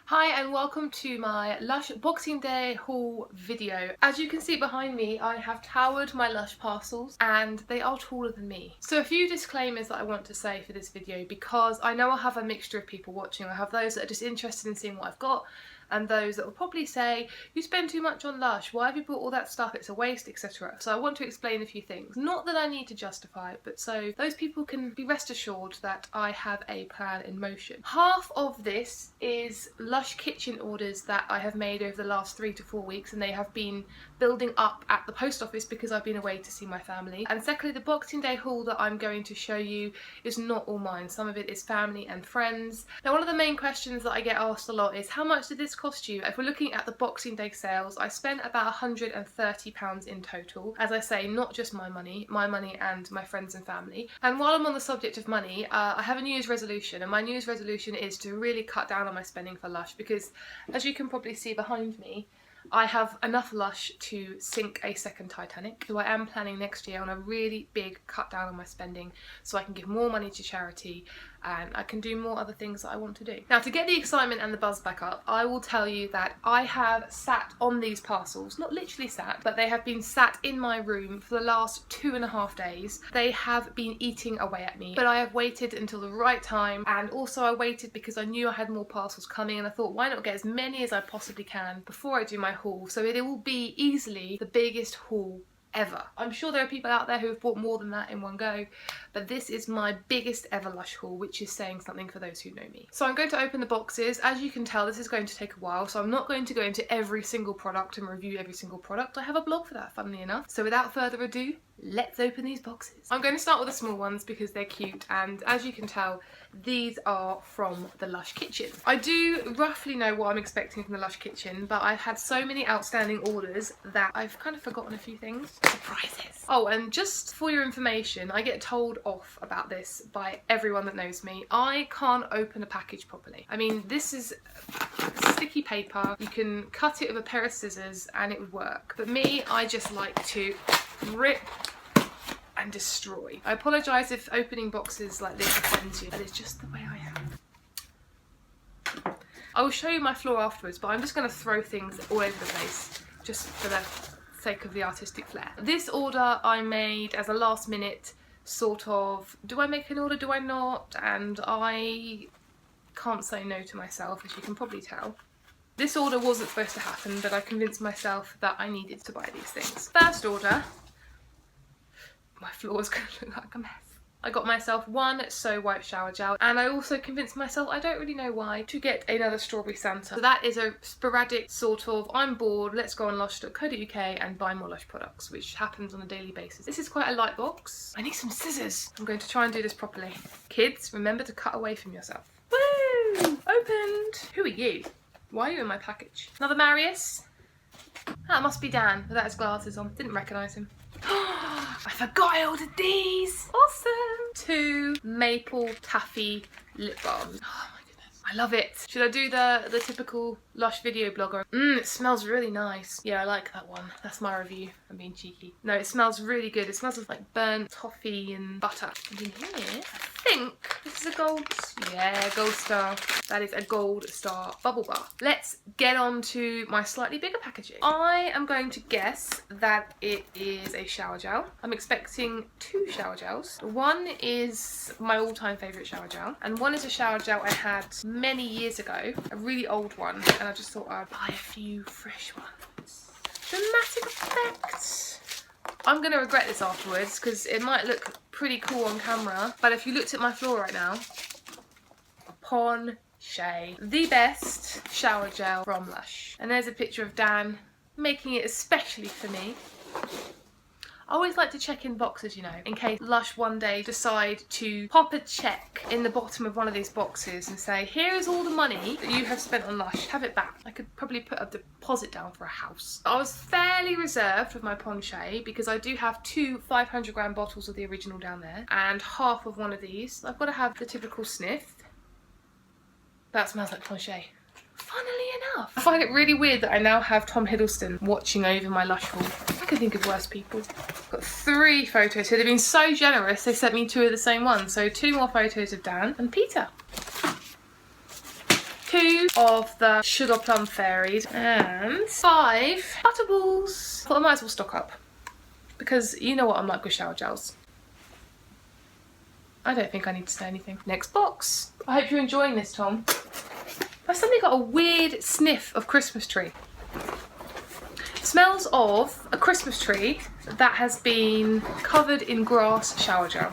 Hi and welcome to my Lush Boxing Day haul video. As you can see behind me, I have towered my Lush parcels and they are taller than me. So a few disclaimers that I want to say for this video, because I know I have a mixture of people watching. I have those that are just interested in seeing what I've got, and those that will probably say, you spend too much on Lush, why have you bought all that stuff, it's a waste, etc. So I want to explain a few things. Not that I need to justify it, but so those people can be rest assured that I have a plan in motion. Half of this is Lush Kitchen orders that I have made over the last 3 to 4 weeks, and they have been building up at the post office because I've been away to see my family. And secondly, the Boxing Day haul that I'm going to show you is not all mine. Some of it is family and friends. Now, one of the main questions that I get asked a lot is, how much did this cost you? If we're looking at the Boxing Day sales, I spent about £130 in total. As I say, not just my money and my friends and family. And while I'm on the subject of money, I have a New Year's resolution, and my New Year's resolution is to really cut down on my spending for Lush, because as you can probably see behind me, I have enough Lush to sink a second Titanic. So I am planning next year on a really big cut down on my spending so I can give more money to charity and I can do more other things that I want to do. Now, to get the excitement and the buzz back up, I will tell you that I have sat on these parcels, not literally sat, but they have been sat in my room for the last 2.5 days. They have been eating away at me, but I have waited until the right time, and also I waited because I knew I had more parcels coming, and I thought, why not get as many as I possibly can before I do my haul, so it will be easily the biggest haul ever. I'm sure there are people out there who have bought more than that in one go, but this is my biggest ever Lush haul, which is saying something for those who know me. So I'm going to open the boxes. As you can tell, this is going to take a while, so I'm not going to go into every single product and review every single product. I have a blog for that, funnily enough. So without further ado, let's open these boxes. I'm going to start with the small ones because they're cute, and as you can tell, these are from the Lush Kitchen. I do roughly know what I'm expecting from the Lush Kitchen, but I've had so many outstanding orders that I've kind of forgotten a few things. Surprises! Oh, and just for your information, I get told off about this by everyone that knows me. I can't open a package properly. I mean, this is sticky paper. You can cut it with a pair of scissors and it would work. But me, I just like to rip and destroy. I apologise if opening boxes like this offends you, but it's just the way I am. I will show you my floor afterwards, but I'm just going to throw things all over the place just for the sake of the artistic flair. This order I made as a last minute sort of, do I make an order, do I not? And I can't say no to myself, as you can probably tell. This order wasn't supposed to happen, but I convinced myself that I needed to buy these things. First order, my floor is going to look like a mess. I got myself one So White shower gel, and I also convinced myself, I don't really know why, to get another Strawberry Santa. So that is a sporadic sort of, I'm bored, let's go on lush.co.uk and buy more Lush products, which happens on a daily basis. This is quite a light box. I need some scissors. I'm going to try and do this properly. Kids, remember to cut away from yourself. Woo! Opened! Who are you? Why are you in my package? Another Marius? That must be Dan without his glasses on. Didn't recognise him. I forgot I ordered these! Awesome! 2 maple taffy lip balms. Oh my goodness. I love it. Should I do the typical Lush video blogger? It smells really nice. Yeah, I like that one. That's my review. I'm being cheeky. No, it smells really good. It smells like burnt toffee and butter. And in here, I think this is a gold, yeah, gold star. That is a gold star bubble bar. Let's get on to my slightly bigger packaging. I am going to guess that it is a shower gel. I'm expecting 2 shower gels. One is my all-time favourite shower gel, and one is a shower gel I had many years ago, a really old one, and I just thought I'd buy a few fresh ones. Dramatic effect. I'm going to regret this afterwards because it might look pretty cool on camera, but if you looked at my floor right now, Shea, the best shower gel from Lush. And there's a picture of Dan making it especially for me. I always like to check in boxes, you know, in case Lush one day decide to pop a check in the bottom of one of these boxes and say, here is all the money that you have spent on Lush, have it back. I could probably put a deposit down for a house. I was fairly reserved with my Shea because I do have 2 500g bottles of the original down there and half of one of these. I've got to have the typical sniff. That smells like Shea. Funnily enough, I find it really weird that I now have Tom Hiddleston watching over my Lush haul. I can think of worse people. I've got 3 photos here. They've been so generous, they sent me 2 of the same one. So 2 more photos of Dan and Peter. 2 of the Sugar Plum Fairies, and 5 Butterballs. I thought I might as well stock up, because you know what I'm like with shower gels. I don't think I need to say anything. Next box. I hope you're enjoying this, Tom. I've suddenly got a weird sniff of Christmas tree. It smells of a Christmas tree that has been covered in grass shower gel.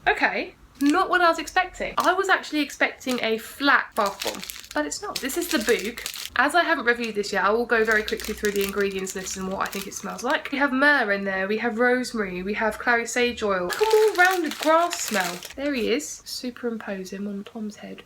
Okay, not what I was expecting. I was actually expecting a flat bath bomb, but it's not. This is the Boog. As I haven't reviewed this yet, I will go very quickly through the ingredients list and what I think it smells like. We have myrrh in there, we have rosemary, we have clary sage oil. Like a more rounded grass smell. There he is. Superimpose him on Tom's head.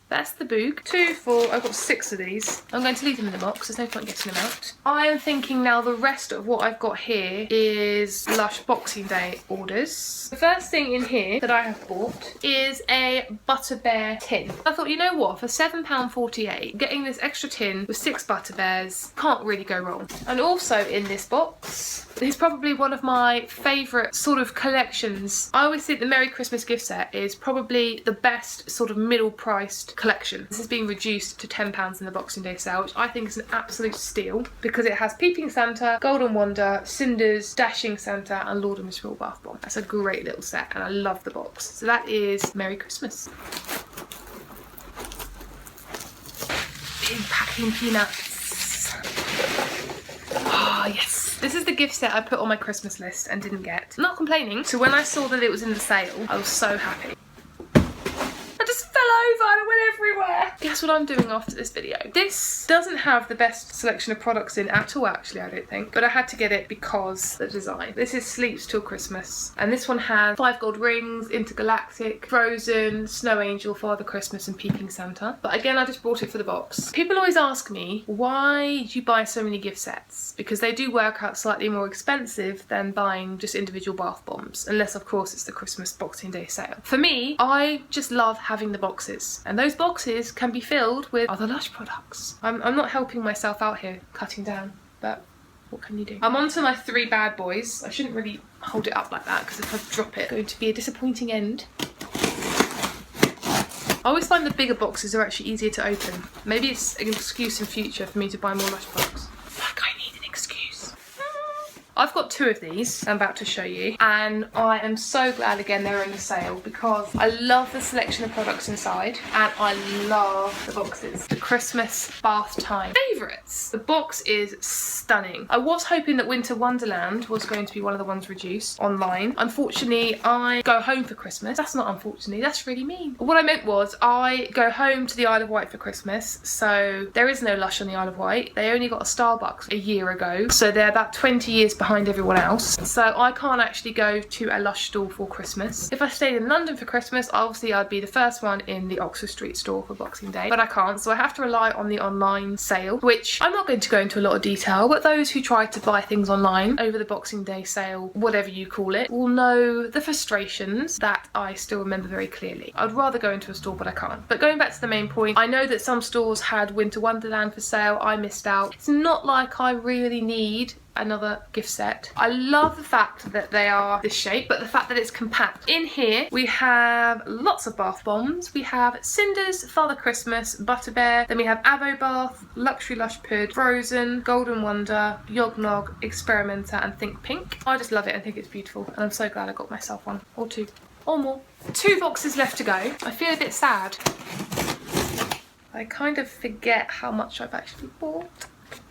That's the Boog. 2, 4, I've got 6 of these. I'm going to leave them in the box, there's no point getting them out. I am thinking now the rest of what I've got here is Lush Boxing Day orders. The first thing in here that I have bought is a Butter Bear tin. I thought, you know what, for £7.48, getting this extra tin with 6 Butter Bears can't really go wrong. And also in this box is probably one of my favourite sort of collections. I always think the Merry Christmas gift set is probably the best sort of middle priced collection. This is being reduced to £10 in the Boxing Day sale, which I think is an absolute steal because it has Peeping Santa, Golden Wonder, Cinders, Dashing Santa and Lord and Miss Real Bath Bomb. That's a great little set and I love the box. So that is Merry Christmas. Big packing peanuts. Ah, yes. This is the gift set I put on my Christmas list and didn't get. I'm not complaining. So when I saw that it was in the sale, I was so happy. Over and it went everywhere. Guess what I'm doing after this video? This doesn't have the best selection of products in at all, actually, I don't think, but I had to get it because the design. This is Sleeps Till Christmas, and this one has 5 gold rings, Intergalactic, Frozen, Snow Angel, Father Christmas and Peeping Santa. But again, I just bought it for the box. People always ask me, why do you buy so many gift sets? Because they do work out slightly more expensive than buying just individual bath bombs, unless of course it's the Christmas Boxing Day sale. For me, I just love having the boxes. And those boxes can be filled with other Lush products. I'm not helping myself out here cutting down, but what can you do? I'm on to my 3 bad boys. I shouldn't really hold it up like that because if I drop it, it's going to be a disappointing end. I always find the bigger boxes are actually easier to open. Maybe it's an excuse in future for me to buy more Lush products. Like I need an excuse. I've got 2 of these I'm about to show you, and I am so glad again they're in the sale because I love the selection of products inside and I love the boxes. The Christmas bath time favourites. The box is stunning. I was hoping that Winter Wonderland was going to be one of the ones reduced online. Unfortunately, I go home for Christmas. That's not unfortunately, that's really mean. What I meant was I go home to the Isle of Wight for Christmas, so there is no Lush on the Isle of Wight. They only got a Starbucks a year ago, so they're about 20 years behind everyone else. So I can't actually go to a Lush store for Christmas. If I stayed in London for Christmas, obviously I'd be the first one in the Oxford Street store for Boxing Day, but I can't, so I have to rely on the online sale, which I'm not going to go into a lot of detail, but those who try to buy things online over the Boxing Day sale, whatever you call it, will know the frustrations that I still remember very clearly. I'd rather go into a store, but I can't. But going back to the main point, I know that some stores had Winter Wonderland for sale. I missed out. It's not like I really need another gift set. I love the fact that they are this shape, but the fact that it's compact. In here we have lots of bath bombs. We have Cinders, Father Christmas, Butter Bear, then we have Avo Bath, Luxury Lush Pud, Frozen, Golden Wonder, Yog Nog, Experimenter and Think Pink. I just love it and think it's beautiful, and I'm so glad I got myself one or 2 or more. 2 boxes left to go. I feel a bit sad. I kind of forget how much I've actually bought.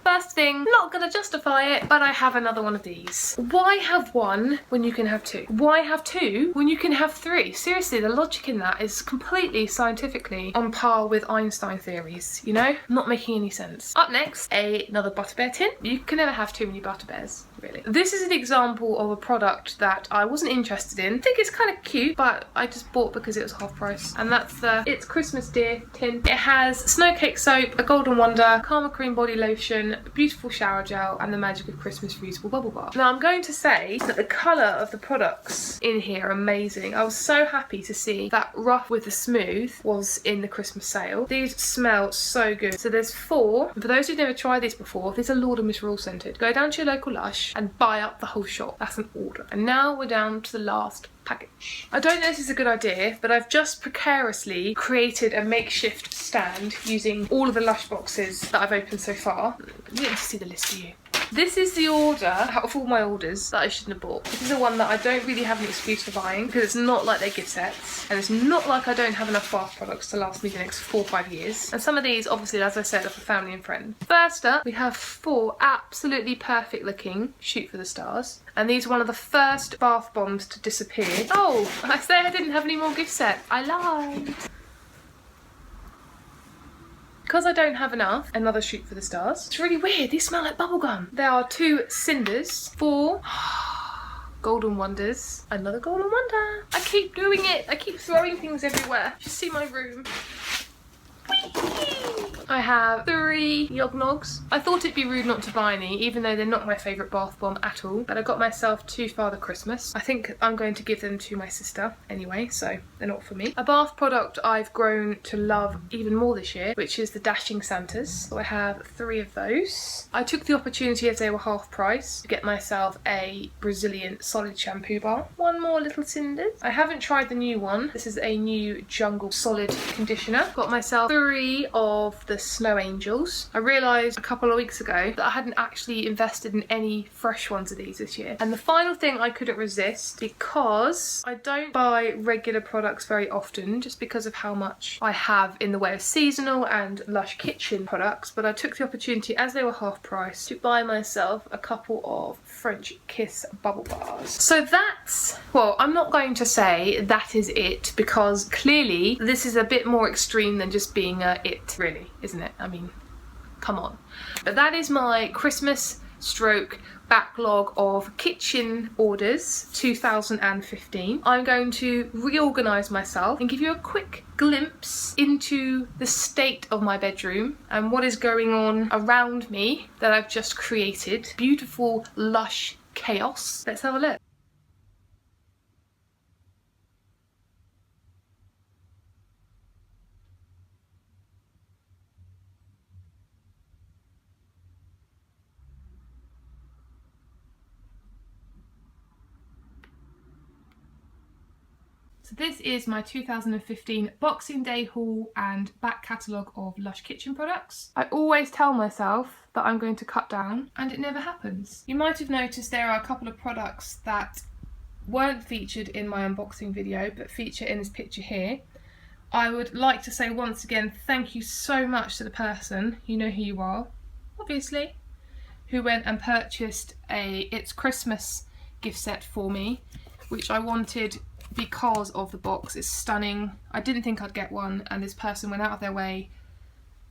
First thing, not gonna justify it, but I have another one of these. Why have 1 when you can have 2? Why have 2 when you can have 3? Seriously, the logic in that is completely scientifically on par with Einstein theories, you know? Not making any sense. Up next, another Butter Bear tin. You can never have too many Butter Bears, really. This is an example of a product that I wasn't interested in. I think it's kind of cute, but I just bought because it was half price. And that's the It's Christmas Dear tin. It has snow cake soap, a Golden Wonder, Karma Cream body lotion, a beautiful shower gel and the magic of Christmas reusable bubble bath. Now I'm going to say that the colour of the products in here are amazing. I was so happy to see that rough with the smooth was in the Christmas sale. These smell so good. So there's 4. For those who've never tried these before, these are Lord and Miss Real scented. Go down to your local Lush and buy up the whole shop. That's an order. And now we're down to the last package. I don't know if this is a good idea, but I've just precariously created a makeshift stand using all of the Lush boxes that I've opened so far. You need to see the list, do you? This is the order out of all my orders that I shouldn't have bought. This is the one that I don't really have an excuse for buying because it's not like they're gift sets, and it's not like I don't have enough bath products to last me the next 4 or 5 years. And some of these, obviously, as I said, are for family and friends. First up, we have 4 absolutely perfect looking Shoot for the Stars. And these are one of the first bath bombs to disappear. Oh, I say I didn't have any more gift sets. I lied. Because I don't have enough, another Shoot for the Stars. It's really weird, these smell like bubblegum. There are 2 cinders, 4 Golden Wonders, another Golden Wonder. I keep doing it, I keep throwing things everywhere. You see my room. I have 3 Yog Nogs. I thought it'd be rude not to buy any, even though they're not my favourite bath bomb at all. But I got myself 2 Father Christmas. I think I'm going to give them to my sister anyway, so they're not for me. A bath product I've grown to love even more this year, which is the Dashing Santas. So I have 3 of those. I took the opportunity, as they were half price, to get myself a Brazilian solid shampoo bar. 1 more little cinders. I haven't tried the new one. This is a new Jungle solid conditioner. Got myself 3 of the Snow Angels. I realised a couple of weeks ago that I hadn't actually invested in any fresh ones of these this year. And the final thing I couldn't resist, because I don't buy regular products very often just because of how much I have in the way of seasonal and Lush Kitchen products, but I took the opportunity, as they were half price, to buy myself a couple of French Kiss bubble bars. So that's, well, I'm not going to say that is it, because clearly this is a bit more extreme than just being a it, really, isn't it? I mean, come on. But that is my Christmas stroke backlog of kitchen orders 2015. I'm going to reorganise myself and give you a quick glimpse into the state of my bedroom and what is going on around me that I've just created. Beautiful, lush chaos. Let's have a look. So this is my 2015 Boxing Day haul and back catalogue of Lush Kitchen products. I always tell myself that I'm going to cut down, and it never happens. You might have noticed there are a couple of products that weren't featured in my unboxing video but feature in this picture here. I would like to say once again thank you so much to the person, you know who you are, obviously, who went and purchased a It's Christmas gift set for me, which I wanted because of the box. It's stunning. I didn't think I'd get one, and this person went out of their way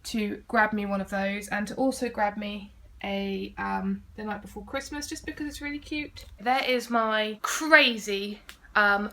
to grab me one of those, and to also grab me a The Night Before Christmas, just because it's really cute. There is my crazy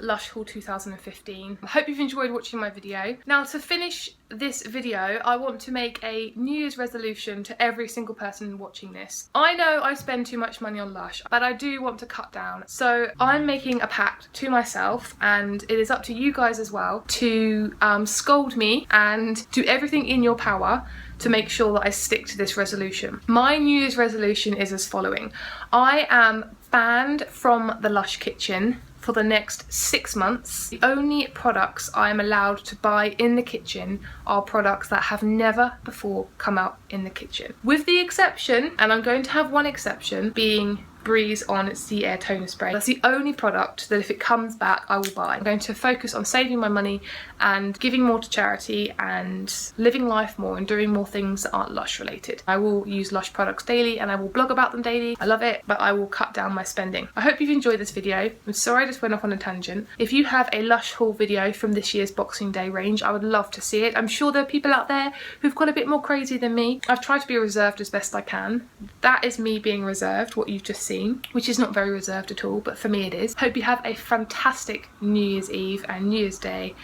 Lush haul 2015. I hope you've enjoyed watching my video. Now, to finish this video, I want to make a New Year's resolution to every single person watching this. I know I spend too much money on Lush, but I do want to cut down. So I'm making a pact to myself, and it is up to you guys as well, to scold me and do everything in your power to make sure that I stick to this resolution. My New Year's resolution is as following. I am banned from the Lush Kitchen for the next 6 months. The only products I am allowed to buy in the kitchen are products that have never before come out in the kitchen. With the exception, and I'm going to have one exception, being Breeze On Sea Air Toner Spray. That's the only product that if it comes back I will buy. I'm going to focus on saving my money and giving more to charity and living life more and doing more things that aren't Lush related. I will use Lush products daily and I will blog about them daily. I love it, but I will cut down my spending. I hope you've enjoyed this video. I'm sorry I just went off on a tangent. If you have a Lush haul video from this year's Boxing Day range, I would love to see it. I'm sure there are people out there who've got a bit more crazy than me. I've tried to be reserved as best I can. That is me being reserved, what you've just seen, which is not very reserved at all, but for me it is. Hope you have a fantastic New Year's Eve and New Year's Day,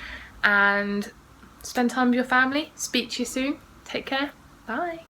and spend time with your family. Speak to you soon. Take care. Bye.